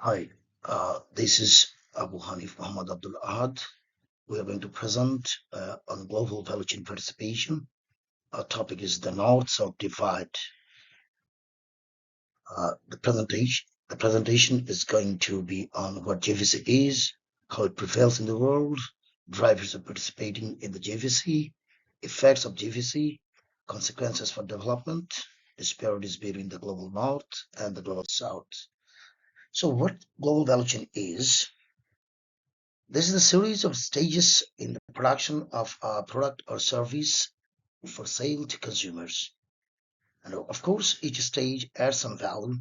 Hi, this is Abu Hanif Muhammad Abdul Ahad. We are going to present on global value chain participation. Our topic is the North-South divide. The presentation is going to be on what JVC is, how it prevails in the world, drivers of participating in the JVC, effects of JVC, consequences for development, disparities between the global North and the global South. So, what global value chain is? This is a series of stages in the production of a product or service for sale to consumers. And of course, each stage adds some value,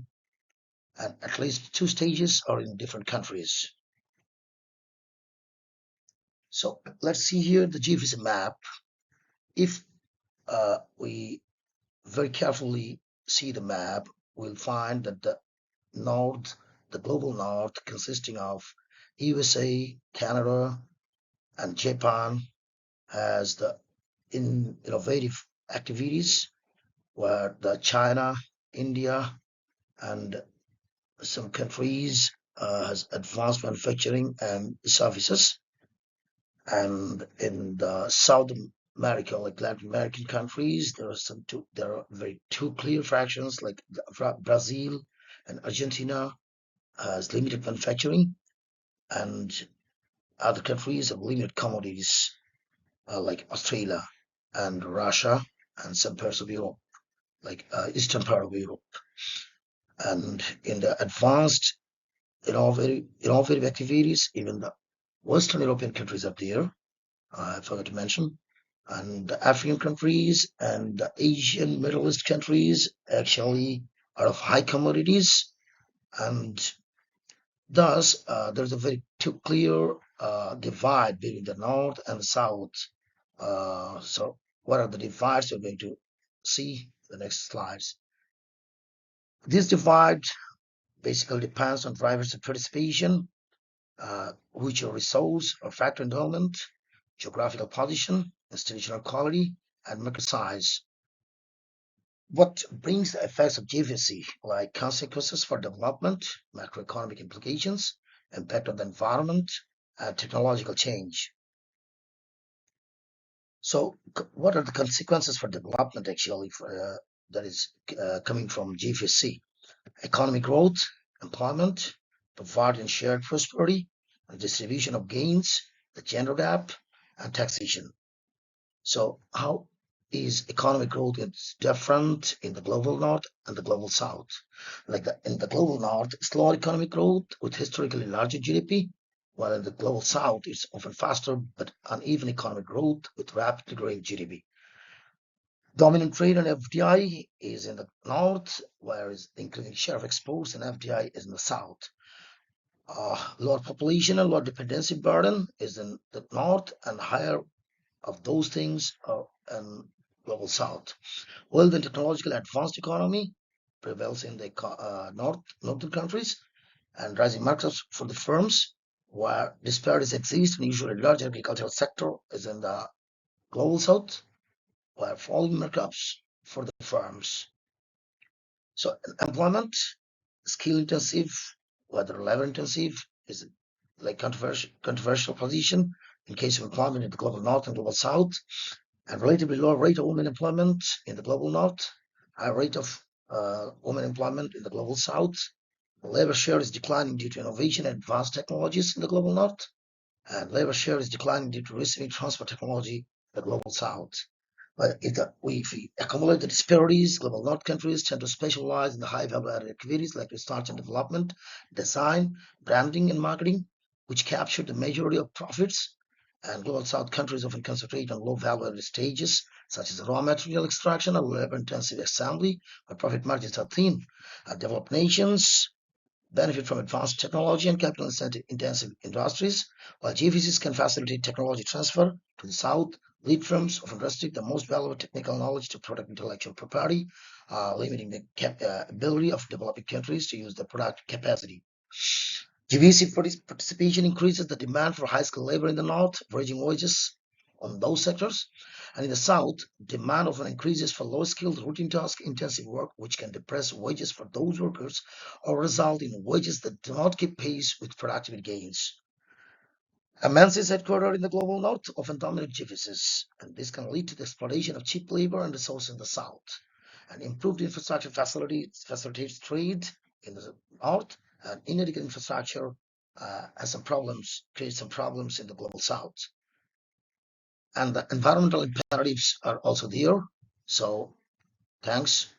and at least two stages are in different countries. So let's see here the GVC map. If we very carefully see the map, we'll find that the North, the global North, consisting of USA, Canada, and Japan, has the innovative activities where the China, India, and some countries has advanced manufacturing and services. And in the South America, like Latin American countries, there are very two clear fractions, like Brazil and Argentina has limited manufacturing, and other countries have limited commodities, like Australia and Russia and some parts of Europe, like eastern part of Europe. And in the advanced innovative activities, even the Western European countries are there. I forgot to mention, and the African countries and the Asian Middle East countries actually are of high commodities, and thus there's a very too clear divide between the North and the South. So, what are the divides? You're going to see the next slides. This divide basically depends on drivers of participation, which are resource or factor endowment, geographical position, institutional quality, and market size. What brings the effects of GVC, like consequences for development, macroeconomic implications, impact on the environment, and technological change. So, what are the consequences for development actually that is coming from GVC? Economic growth, employment, poverty and shared prosperity, the distribution of gains, the gender gap, and taxation. So, how is economic growth is different in the global north and the global south? In the global north, slow economic growth with historically larger GDP, while in the global south, it's often faster but uneven economic growth with rapidly growing GDP. Dominant trade and FDI is in the north, whereas increasing share of exports and FDI is in the south. Lower population and lower dependency burden is in the north, and higher of those things are in global south. While the technological advanced economy prevails in the northern countries, and rising markups for the firms, where disparities exist, and usually large agricultural sector is in the global south, where falling markups for the firms. So employment, skill intensive, whether labor intensive, is like controversial position in case of employment in the global north and global south, and relatively low rate of women employment in the global north, high rate of women employment in the global south. The labor share is declining due to innovation and advanced technologies in the global north, and labor share is declining due to receiving transport technology in the global south. But if we accumulate the disparities, global north countries tend to specialize in the high value added activities like research and development, design, branding, and marketing, which capture the majority of profits. And global south countries often concentrate on low value added stages, such as raw material extraction or labor intensive assembly, where profit margins are thin. Developed nations benefit from advanced technology and capital intensive industries, while GVCs can facilitate technology transfer to the south. Lead firms often restrict the most valuable technical knowledge to protect intellectual property, limiting the ability of developing countries to use the product capacity. GVC participation increases the demand for high-skilled labor in the north, raising wages on those sectors. And in the South, demand often increases for low-skilled, routine task-intensive work, which can depress wages for those workers or result in wages that do not keep pace with productivity gains. MNCs headquartered in the global north often dominate GCCs, and this can lead to the exploitation of cheap labor and resources in the south. And improved infrastructure facilitates trade in the north, and inadequate infrastructure creates some problems in the global south. And the environmental imperatives are also there. So, thanks.